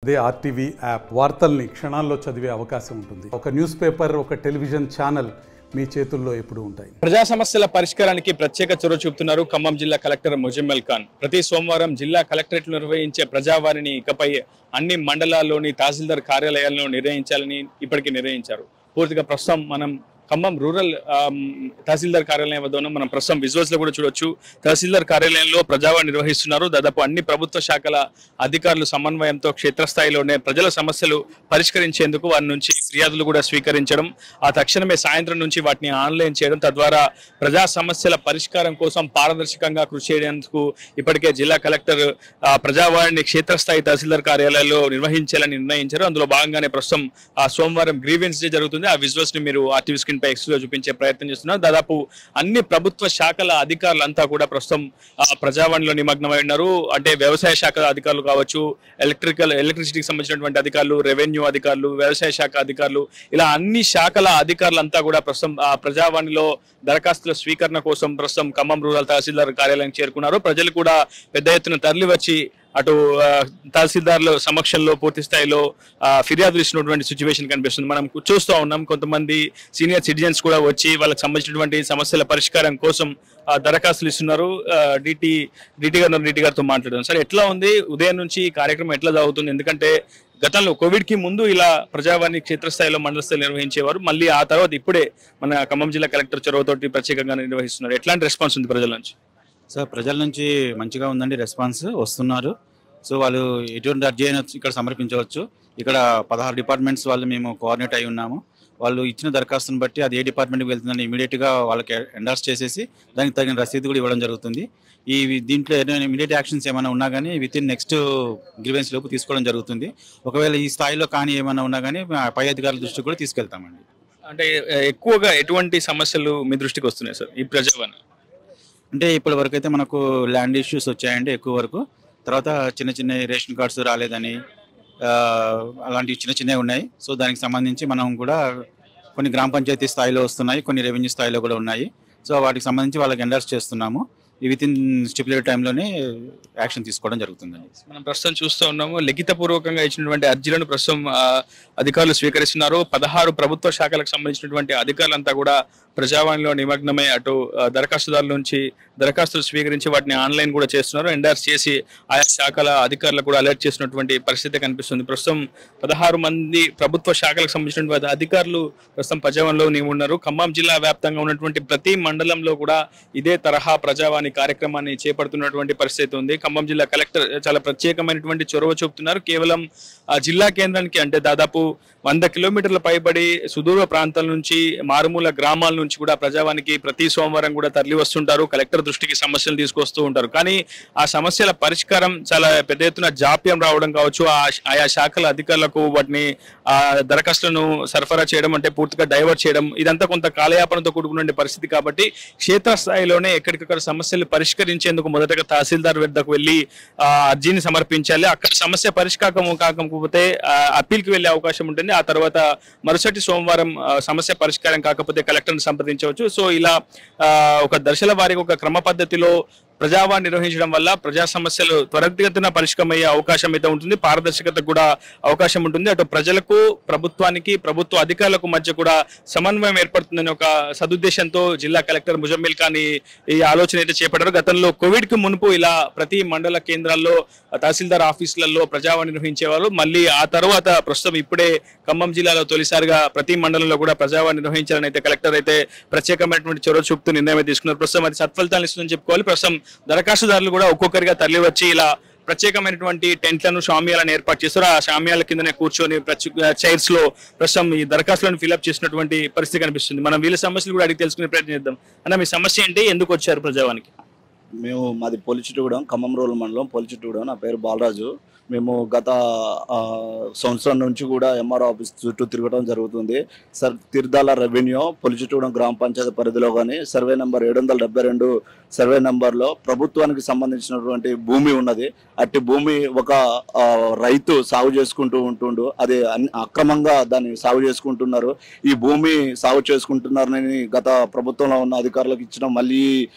అదే RTV app వార్తల్ని క్షణాల్లో చదివే అవకాశం ఉంటుంది. ఒక న్యూస్ పేపర్, ఒక టెలివిజన్ ఛానల్ మీ చేతుల్లో ఎప్పుడూ ఉంటాయి. ప్రజా సమస్యల పరిష్కారానికి ప్రత్యేక చొరవ చూపుతున్నారు ఖమ్మం జిల్లా కలెక్టర్ ముజమ్మల్ ఖాన్. ప్రతి సోమవారం జిల్లా కలెక్టరేట్ నిర్వహించే ప్రజావారిని ఇకపై అన్ని మండలాల్లోని తహసీల్దార్ కార్యాలయాలను నిర్వహించాలని ఇప్పటికే నిర్ణయించారు. పూర్తిగా ప్రస్తుతం మనం ఖమ్మం రూరల్ తహసీల్దార్ కార్యాలయం వద్ద ఉన్నాం. మనం ప్రస్తుతం విజువల్స్ లో కూడా చూడొచ్చు. తహసీల్దార్ కార్యాలయంలో ప్రజావాణి నిర్వహిస్తున్నారు. దాదాపు అన్ని ప్రభుత్వ శాఖల అధికారులు సమన్వయంతో క్షేత్రస్థాయిలోనే ప్రజల సమస్యలు పరిష్కరించేందుకు వారి నుంచి ఫిర్యాదులు కూడా స్వీకరించడం, ఆ తక్షణమే సాయంత్రం నుంచి వాటిని ఆన్లైన్ చేయడం, తద్వారా ప్రజా సమస్యల పరిష్కారం కోసం పారదర్శకంగా కృషి చేయడానికి ఇప్పటికే జిల్లా కలెక్టర్ ప్రజావాణిని క్షేత్రస్థాయి తహసీల్దార్ కార్యాలయాల్లో నిర్వహించాలని నిర్ణయించారు. అందులో భాగంగానే ప్రస్తుతం సోమవారం గ్రీవెన్స్ డే జరుగుతుంది. ఆ విజువల్స్ ని మీరు ఆర్టీవీ స్క్రీన్ పై ఎక్స్లో చూపించే ప్రయత్నం చేస్తున్నారు. దాదాపు అన్ని ప్రభుత్వ శాఖల అధికారులంతా కూడా ప్రస్తుతం ప్రజావాణిలో నిమగ్నమై ఉన్నారు. అంటే వ్యవసాయ శాఖ అధికారులు కావచ్చు, ఎలక్ట్రిసిటీకి సంబంధించినటువంటి అధికారులు, రెవెన్యూ అధికారులు, వ్యవసాయ శాఖ అధికారులు, ఇలా అన్ని శాఖల అధికారులంతా కూడా ప్రస్తుతం ప్రజావాణిలో దరఖాస్తుల స్వీకరణ కోసం ప్రస్తుతం ఖమ్మం రూరల్ తహసీల్దార్ కార్యాలయం చేరుకున్నారు. ప్రజలు కూడా పెద్ద ఎత్తున తరలి వచ్చి అటు తహసీల్దార్ల సమక్షంలో పూర్తి స్థాయిలో ఫిర్యాదులు ఇచ్చినటువంటి సిచ్యువేషన్ కనిపిస్తుంది. మనం చూస్తూ ఉన్నాం. కొంతమంది సీనియర్ సిటిజన్స్ కూడా వచ్చి వాళ్ళకి సంబంధించినటువంటి సమస్యల పరిష్కారం కోసం దరఖాస్తులు ఇస్తున్నారు. డిటి గారితో మాట్లాడడం. సరే, ఎట్లా ఉంది ఉదయం నుంచి ఈ కార్యక్రమం ఎట్లా జరుగుతుంది? ఎందుకంటే గతంలో కోవిడ్ కి ముందు ఇలా ప్రజావాణి క్షేత్రస్థాయిలో మండల స్థాయిలో నిర్వహించేవారు. మళ్ళీ ఆ తర్వాత ఇప్పుడే మన ఖమ్మం జిల్లా కలెక్టర్ చొరవతోటి ప్రత్యేకంగా నిర్వహిస్తున్నారు. ఎట్లాంటి రెస్పాన్స్ ఉంది ప్రజల నుంచి? సార్, ప్రజల నుంచి మంచిగా ఉందండి, రెస్పాన్స్ వస్తున్నారు. సో వాళ్ళు ఎటువంటి అర్జీ అయినా ఇక్కడ సమర్పించవచ్చు. ఇక్కడ 16 డిపార్ట్మెంట్స్ వాళ్ళు మేము కోఆర్డినేట్ అయి ఉన్నాము. వాళ్ళు ఇచ్చిన దరఖాస్తుని బట్టి అది ఏ డిపార్ట్మెంట్కి వెళ్తుందని ఇమీడియట్గా వాళ్ళకి ఎండార్స్ చేసేసి దానికి తగిన రసీదు కూడా ఇవ్వడం జరుగుతుంది. దీంట్లో ఏదైనా ఇమీడియట్ యాక్షన్స్ ఏమైనా ఉన్నా కానీ వితిన్ నెక్స్ట్ గ్రీవెన్స్ లోపు తీసుకోవడం జరుగుతుంది. ఒకవేళ ఈ స్థాయిలో కానీ ఏమైనా ఉన్నా కానీ పై అధికారుల దృష్టికి కూడా తీసుకెళ్తామండి. అంటే ఎక్కువగా ఎటువంటి సమస్యలు మీ దృష్టికి వస్తున్నాయి సార్ ఈ ప్రజావాణి? అంటే ఇప్పటి వరకు అయితే మనకు ల్యాండ్ ఇష్యూస్ వచ్చాయండి ఎక్కువ వరకు. తర్వాత చిన్న చిన్న రేషన్ కార్డ్స్ రాలేదని అలాంటివి చిన్న చిన్నవి ఉన్నాయి. సో దానికి సంబంధించి మనం కూడా కొన్ని గ్రామ పంచాయతీ స్థాయిలో వస్తున్నాయి, కొన్ని రెవెన్యూ స్థాయిలో కూడా ఉన్నాయి. సో వాటికి సంబంధించి వాళ్ళకి ఎండార్స్ చేస్తున్నాము. వితిన్ స్టిపులేటెడ్ టైంలోనే యాక్షన్ తీసుకోవడం జరుగుతుందండి. మనం ప్రస్తుతం చూస్తూ ఉన్నాము. లిఖితపూర్వకంగా ఇచ్చినటువంటి అర్జీలను ప్రస్తుతం అధికారులు స్వీకరిస్తున్నారు. 16 ప్రభుత్వ శాఖలకు సంబంధించినటువంటి అధికారులంతా కూడా ప్రజావాణిలో నిమగ్నమై అటు దరఖాస్తుదారుల నుంచి దరఖాస్తులు స్వీకరించి వాటిని ఆన్లైన్ కూడా చేస్తున్నారు. ఎండార్స్ చేసి ఆయా శాఖల అధికారులకు కూడా అలర్ట్ చేసినటువంటి పరిస్థితి కనిపిస్తుంది. ప్రస్తుతం 16 మంది ప్రభుత్వ శాఖలకు సంబంధించినటువంటి అధికారులు ప్రస్తుతం ప్రజావాణిలో ఉన్నారు. ఖమ్మం జిల్లా వ్యాప్తంగా ఉన్నటువంటి ప్రతి మండలంలో కూడా ఇదే తరహా ప్రజావాణి కార్యక్రమాన్ని చేపడుతున్నటువంటి పరిస్థితి ఉంది. ఖమ్మం జిల్లా కలెక్టర్ చాలా ప్రత్యేకమైనటువంటి చొరవ చూపుతున్నారు. కేవలం జిల్లా కేంద్రానికి అంటే దాదాపు 100 కిలోమీటర్ల పైబడి సుదూర ప్రాంతాల నుంచి, మారుమూల గ్రామాల నుంచి కూడా ప్రజావానికి ప్రతి సోమవారం కూడా తరలి వస్తుంటారు. కలెక్టర్ దృష్టికి సమస్యలు తీసుకొస్తూ ఉంటారు. కానీ ఆ సమస్యల పరిష్కారం చాలా పెద్ద ఎత్తున జాప్యం రావడం కావచ్చు, ఆయా శాఖల అధికారులకు వాటిని దరఖాస్తులను సరఫరా చేయడం అంటే పూర్తిగా డైవర్ట్ చేయడం, ఇదంతా కొంత కాలయాపనతో కూడుకున్న పరిస్థితి. కాబట్టి క్షేత్రస్థాయిలోనే ఎక్కడికక్కడ సమస్యలు పరిష్కరించేందుకు మొదటగా తహసీల్దార్ వద్దకు వెళ్లి అర్జీని సమర్పించాలి. అక్కడ సమస్య పరిష్కారం కాకపోతే అప్పీల్కి వెళ్లే అవకాశం ఉంటుంది. ఆ తర్వాత మరుసటి సోమవారం సమస్య పరిష్కారం కాకపోతే కలెక్టర్ని సంప్రదించవచ్చు. సో ఇలా ఒక దశల వారికి ఒక క్రమ పద్ధతిలో ప్రజావాణి నిర్వహించడం వల్ల ప్రజా సమస్యలు త్వరితగతిన పరిష్కారమయ్యే అవకాశం అయితే ఉంటుంది. పారదర్శకత కూడా అవకాశం ఉంటుంది. అటు ప్రజలకు, ప్రభుత్వానికి, ప్రభుత్వ అధికారులకు మధ్య కూడా సమన్వయం ఏర్పడుతుందని ఒక సదుద్దేశంతో జిల్లా కలెక్టర్ ముజమ్మల్ ఖాన్ ఈ ఆలోచన అయితే చేపట్టారు. గతంలో కోవిడ్ కి మునుపు ఇలా ప్రతి మండల కేంద్రాల్లో తహసీల్దార్ ఆఫీసులలో ప్రజావాణి నిర్వహించేవారు. మళ్ళీ ఆ తర్వాత ప్రస్తుతం ఇప్పుడే ఖమ్మం జిల్లాలో తొలిసారిగా ప్రతి మండలంలో కూడా ప్రజావాణి నిర్వహించాలని అయితే కలెక్టర్ అయితే ప్రత్యేకమైనటువంటి చొరవ చూపుతూ నిర్ణయం తీసుకున్నారు. ప్రస్తుతం అది సత్ఫలితాలు ఇస్తుందని చెప్పుకోవాలి. ప్రస్తుతం దరఖాస్తుదారులు కూడా ఒక్కొక్కరిగా తరలి వచ్చి ఇలా ప్రత్యేకమైనటువంటి టెంట్లను, షామియాలను ఏర్పాటు చేస్తారు. ఆ షామియాల కిందనే కూర్చొని చైర్స్ లో ప్రస్తుతం ఈ దరఖాస్తులను ఫిల్అప్ చేసినటువంటి పరిస్థితి కనిపిస్తుంది. మనం వీళ్ళ సమస్యలు కూడా అడిగి తెలుసుకునే ప్రయత్నం చేద్దాం. అన్న, మీ సమస్య ఏంటి? ఎందుకు వచ్చారు ప్రజావానికి? మాది పొలిచిట్టుగూడెం, ఖమ్మం రూరల్ మండలం పొలిచిట్టుగూడెం. నా పేరు బాలరాజు. మేము గత సంవత్సరం నుంచి కూడా ఎంఆర్ఓ ఆఫీస్ చుట్టూ తిరగడం జరుగుతుంది. తీర్థాల రెవెన్యూ పొలిచిట్టుగూడెం గ్రామ పంచాయతీ పరిధిలో కానీ సర్వే నెంబర్ 772 సర్వే నెంబర్లో ప్రభుత్వానికి సంబంధించినటువంటి భూమి ఉన్నది. అట్టి భూమి ఒక రైతు సాగు చేసుకుంటూ ఉంటుండు. అది అక్రమంగా దాన్ని సాగు చేసుకుంటున్నారు. ఈ భూమి సాగు చేసుకుంటున్నారని గత ప్రభుత్వంలో ఉన్న అధికారులకు ఇచ్చిన మళ్ళీ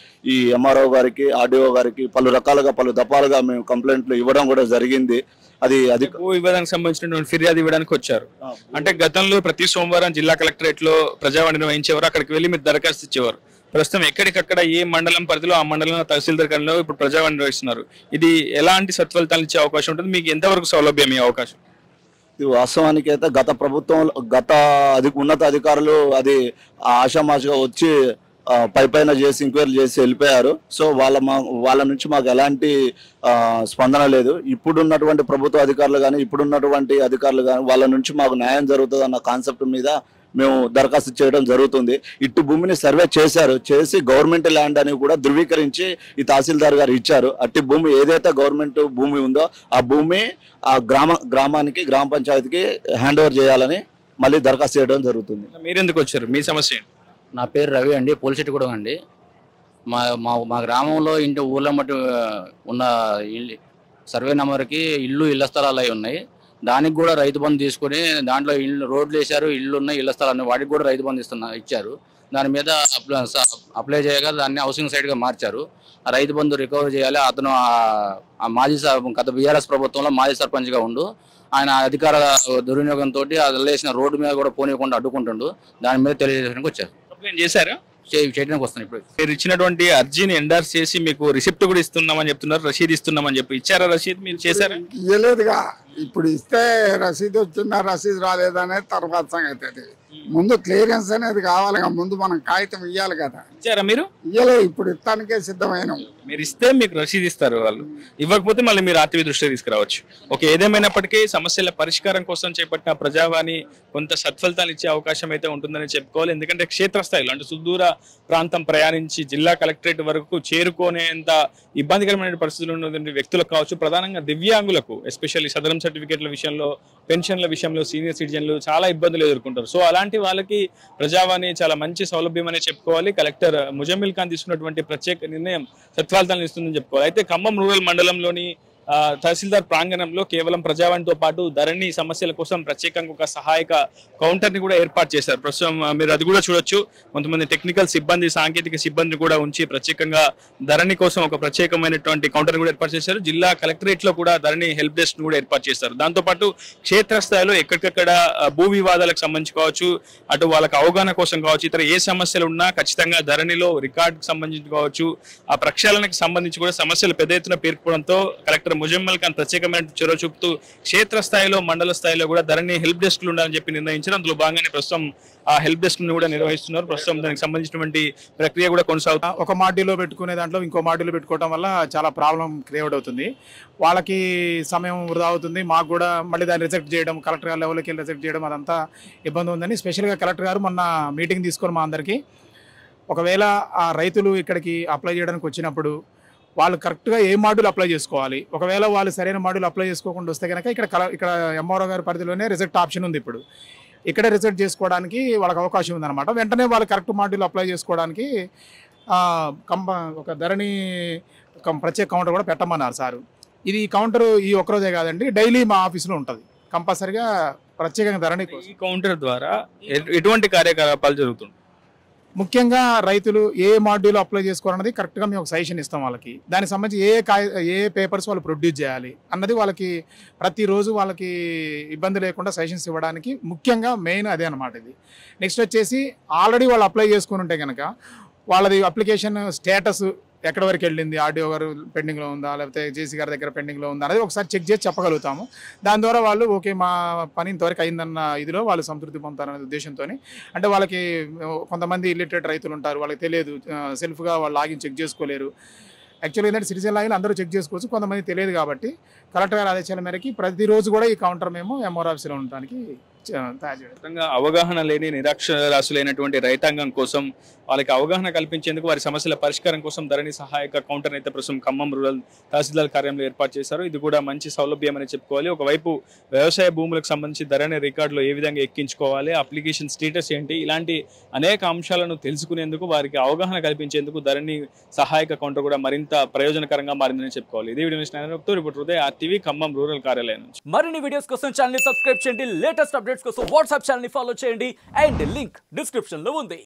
ఈ ఎంఆర్ఓ గారికి, ఆర్డీఓ గారికి పలు రకాలుగా, పలు దఫాలుగా మేము కంప్లైంట్లు ఇవ్వడం కూడా జరిగింది. అది భూ వివాదానికి సంబంధించినటువంటి ఫిర్యాదు ఇవ్వడానికి వచ్చారు. అంటే గతంలో ప్రతి సోమవారం జిల్లా కలెక్టరేట్ లో ప్రజావాణి నిర్వహించేవారు, అక్కడికి వెళ్ళి మీరు దరఖాస్తు ఇచ్చేవారు. ప్రస్తుతం ఎక్కడికక్కడ ఏ మండలం పరిధిలో ఆ మండలంలో తహసీల్దార్ కార్యాలయంలో ఇప్పుడు ప్రజావాణి నిర్వహిస్తున్నారు. ఇది ఎలాంటి సత్ఫలితాలు ఇచ్చే అవకాశం ఉంటుంది, మీకు ఎంతవరకు సౌలభ్యం ఈ అవకాశం? ఇది వాస్తవానికి అయితే గత ఉన్నత అధికారులు అది ఆషామాషిగా వచ్చి పైన చేసి ఎంక్వైరీ చేసి వెళ్ళిపోయారు. సో వాళ్ళ నుంచి మాకు ఎలాంటి స్పందన లేదు. ఇప్పుడున్నటువంటి ప్రభుత్వ అధికారులు కానీ ఇప్పుడున్నటువంటి అధికారులు కానీ వాళ్ళ నుంచి మాకు న్యాయం జరుగుతుంది అన్న కాన్సెప్ట్ మీద మేము దరఖాస్తు చేయడం జరుగుతుంది. ఇటు భూమిని సర్వే చేసి గవర్నమెంట్ ల్యాండ్ అని కూడా ధృవీకరించి ఈ తహసీల్దార్ గారు ఇచ్చారు. అట్టి భూమి ఏదైతే గవర్నమెంట్ భూమి ఉందో ఆ భూమి ఆ గ్రామానికి గ్రామ పంచాయతీకి హ్యాండ్ ఓవర్ చేయాలని మళ్ళీ దరఖాస్తు చేయడం జరుగుతుంది. మీరు ఎందుకు వచ్చారు, మీ సమస్య ఏంటి? నా పేరు రవి అండి, పోలిచెట్టుగూడెం అండి. మా గ్రామంలో ఊర్లో మట్టి ఉన్న సర్వే నెంబర్కి ఇళ్ల స్థలాలు అవి ఉన్నాయి. దానికి కూడా రైతు బంధు తీసుకొని దాంట్లో రోడ్లు వేశారు, ఇళ్ళు ఉన్నాయి, ఇళ్ల స్థలాలు వాటికి కూడా రైతు బంధు ఇచ్చారు. దాని మీద అప్లై చేయగా దాన్ని హౌసింగ్ సైట్గా మార్చారు. ఆ రైతు బంధు రికవర్ చేయాలి. అతను గత బీఆర్ఎస్ ప్రభుత్వంలో మాజీ సర్పంచ్గా ఉండు. ఆయన అధికార దుర్వినియోగంతో అది వేసిన రోడ్డు మీద కూడా పోనీయకుండా అడ్డుకుంటుండు. దాని మీద తెలియజేయడానికి వచ్చారు. చేశారా? చేయడానికి వస్తాను. ఇప్పుడు మీరు ఇచ్చినటువంటి అర్జీని ఎండార్స్ చేసి మీకు రిసిప్ట్ కూడా ఇస్తున్నామని చెప్తున్నారు, రసీదు ఇస్తున్నామని చెప్పి ఇచ్చారా? రసీదు మీరు చేశారా? ఇవ్వలేదుగా. ఇప్పుడు ఇస్తే రసీదు వచ్చిందా రసీదు రాలేదనేది తర్వాత సంగతి. అది ముందు క్లియరెన్స్ అనేది కావాలి, ముందు మనం కాగితం ఇవ్వాలి కదా. ఇచ్చారా మీరు? ఇవ్వలేదు, ఇప్పుడు ఇస్తానికే సిద్ధమైన. మీరు ఇస్తే మీకు రసీదు ఇస్తారు, వాళ్ళు ఇవ్వకపోతే మళ్ళీ మీరు ఆర్టీవీ దృష్టికి తీసుకురావచ్చు. ఓకే, ఏదేమైనప్పటికీ సమస్యల పరిష్కారం కోసం చేపట్టిన ప్రజావాణి కొంత సత్ఫలితాలు ఇచ్చే అవకాశం అయితే ఉంటుందని చెప్పుకోవాలి. ఎందుకంటే క్షేత్రస్థాయిలో అంటే సుదూర ప్రాంతం ప్రయాణించి జిల్లా కలెక్టరేట్ వరకు చేరుకునేంత ఇబ్బందికరమైన పరిస్థితులు ఉన్నటువంటి వ్యక్తులకు కావచ్చు, ప్రధానంగా దివ్యాంగులకు ఎస్పెషల్లీ సదరం సర్టిఫికేట్ల విషయంలో, పెన్షన్ల విషయంలో సీనియర్ సిటిజన్లు చాలా ఇబ్బందులు ఎదుర్కొంటారు. సో అలాంటి వాళ్ళకి ప్రజావాణి చాలా మంచి సౌలభ్యం అనే చెప్పుకోవాలి. కలెక్టర్ ముజమ్మిల్ ఖాన్ తీసుకున్నటువంటి ప్రత్యేక నిర్ణయం సత్ఫలితాలను ఇస్తుందని చెప్పుకోవాలి. అయితే ఖమ్మం రూరల్ మండలంలోని తహసీల్దార్ ప్రాంగణంలో కేవలం ప్రజావాణితో పాటు ధరణి సమస్యల కోసం ప్రత్యేకంగా ఒక సహాయక కౌంటర్ ని కూడా ఏర్పాటు చేశారు. ప్రస్తుతం మీరు అది కూడా చూడొచ్చు. కొంతమంది టెక్నికల్ సిబ్బంది, సాంకేతిక సిబ్బంది కూడా ఉంచి ప్రత్యేకంగా ధరణి కోసం ఒక ప్రత్యేకమైనటువంటి కౌంటర్ కూడా ఏర్పాటు చేశారు. జిల్లా కలెక్టరేట్ లో కూడా ధరణి హెల్ప్ డెస్క్ కూడా ఏర్పాటు చేశారు. దాంతోపాటు క్షేత్రస్థాయిలో ఎక్కడికక్కడ భూ వివాదాలకు సంబంధించి కావచ్చు, అటు వాళ్ళకి అవగాహన కోసం కావచ్చు, ఇతర ఏ సమస్యలు ఉన్నా ఖచ్చితంగా ధరణిలో రికార్డుకు సంబంధించి కావచ్చు, ఆ ప్రక్షాళనకు సంబంధించి కూడా సమస్యలు పెద్ద ఎత్తున పేర్కొనడంతో కలెక్టర్ ముజమ్మల్ ఖాన్ ప్రత్యేకమైన చొరవ చూపుతూ క్షేత్రస్థాయిలో మండల స్థాయిలో కూడా ధరణి హెల్ప్ డెస్క్లు ఉండాలని చెప్పి నిర్ణయించారు. అందులో భాగంగానే ప్రస్తుతం ఆ హెల్ప్ డెస్క్ ను కూడా నిర్వహిస్తున్నారు. ప్రస్తుతం దానికి సంబంధించినటువంటి ప్రక్రియ కూడా కొనసాగుతుంది. ఒక మాడ్యూల్లో పెట్టుకునే దాంట్లో ఇంకో మాడ్యూల్లో పెట్టుకోవడం వల్ల చాలా ప్రాబ్లం క్రియేట్ అవుతుంది. వాళ్ళకి సమయం వృధా అవుతుంది, మాకు కూడా మళ్ళీ దాన్ని రిజెక్ట్ చేయడం, కలెక్టర్ గారి లెవెల్కి వెళ్ళి రిజెక్ట్ చేయడం, అదంతా ఇబ్బంది ఉందని స్పెషల్గా కలెక్టర్ గారు మొన్న మీటింగ్ తీసుకొని మా అందరికీ ఒకవేళ ఆ రైతులు ఇక్కడికి అప్లై చేయడానికి వచ్చినప్పుడు వాళ్ళు కరెక్ట్గా ఏ మాడ్యూల్ అప్లై చేసుకోవాలి, ఒకవేళ వాళ్ళు సరైన మాడ్యూల్ అప్లై చేసుకోకుండా వస్తే కనుక ఇక్కడ ఎంఆర్ఓ గారి పరిధిలోనే రిజెక్ట్ ఆప్షన్ ఉంది. ఇప్పుడు ఇక్కడే రిజెక్ట్ చేసుకోవడానికి వాళ్ళకి అవకాశం ఉందన్నమాట. వెంటనే వాళ్ళు కరెక్ట్ మాడ్యూల్ అప్లై చేసుకోవడానికి ఒక ధరణి ప్రత్యేక కౌంటర్ కూడా పెట్టమన్నారు సారు. ఇది కౌంటర్ ఈ ఒక్కరోజే కాదండి, డైలీ మా ఆఫీస్లో ఉంటుంది కంపల్సరిగా ప్రత్యేకంగా ధరణి. ఈ కౌంటర్ ద్వారా ఎటువంటి కార్యకలాపాలు జరుగుతుంది? ముఖ్యంగా రైతులు ఏ మాడ్యూల్ అప్లై చేసుకోవాలన్నది కరెక్ట్గా మేము ఒక సజెషన్ ఇస్తాం వాళ్ళకి. దానికి సంబంధించి ఏ పేపర్స్ వాళ్ళు ప్రొడ్యూస్ చేయాలి అన్నది వాళ్ళకి ప్రతిరోజు వాళ్ళకి ఇబ్బంది లేకుండా సజెషన్స్ ఇవ్వడానికి ముఖ్యంగా మెయిన్ అదే అనమాట. ఇది నెక్స్ట్ వచ్చేసి ఆల్రెడీ వాళ్ళు అప్లై చేసుకుని ఉంటే కనుక వాళ్ళది అప్లికేషన్ స్టేటస్ ఎక్కడి వరకు వెళ్ళింది, ఆర్డీఓ గారు పెండింగ్లో ఉందా లేకపోతే జేసీ గారి దగ్గర పెండింగ్లో ఉందా అనేది ఒకసారి చెక్ చేసి చెప్పగలుగుతాము. దాని ద్వారా వాళ్ళు ఓకే మా పని ఇంతవరకు అయిందన్న ఇదిలో వాళ్ళు సంతృప్తి పొందుతారనే ఉద్దేశంతో. అంటే వాళ్ళకి కొంతమంది ఇల్లిటరేట్ రైతులు ఉంటారు, వాళ్ళకి తెలియదు, సెల్ఫ్గా వాళ్ళు లాగిన్ చెక్ చేసుకోలేరు. యాక్చువల్గా ఏంటంటే సిటిజన్ లాగిన్ అందరూ చెక్ చేసుకోవచ్చు, కొంతమంది తెలియదు. కాబట్టి కలెక్టర్ గారి ఆదేశాల మేరకి ప్రతిరోజు కూడా ఈ కౌంటర్ మేము ఎంఆర్ ఆఫీస్లో ఉండడానికి తయారు చేయడం. అవగాహన లేని నిరక్షరాస్యులైనటువంటి రైతాంగం కోసం వాళ్ళకి అవగాహన కల్పించేందుకు, వారి సమస్యల పరిష్కారం కోసం ధరణి సహాయక కౌంటర్ అయితే ప్రస్తుతం ఖమ్మం రూరల్ తహసీల్దార్ కార్యాలయంలో ఏర్పాటు చేశారు. ఇది కూడా మంచి సౌలభ్యం అని చెప్పుకోవాలి. ఒకవైపు వ్యవసాయ భూములకు సంబంధించి ధరణి రికార్డులో ఏ విధంగా ఎక్కించుకోవాలి, అప్లికేషన్ స్టేటస్ ఏంటి, ఇలాంటి అనేక అంశాలను తెలుసుకునేందుకు, వారికి అవగాహన కల్పించేందుకు ధరణి సహాయక కౌంటర్ కూడా మరింత ప్రయోజనకరంగా మారిందని చెప్పుకోవాలి. ఇదే వీడియో రిపోర్ట్ హృదయ RTV ఖమ్మం రూరల్ కార్యాలయం నుంచి. మరిన్ని వీడియోస్ కోసం ఛానల్ ని సబ్స్క్రైబ్ చేయండి, లేటెస్ట్ అప్డేట్స్ కోసం వాట్సాప్ ఛానల్ ని ఫాలో చేయండి, అండ్ లింక్ డిస్క్రిప్షన్ లో ఉంది.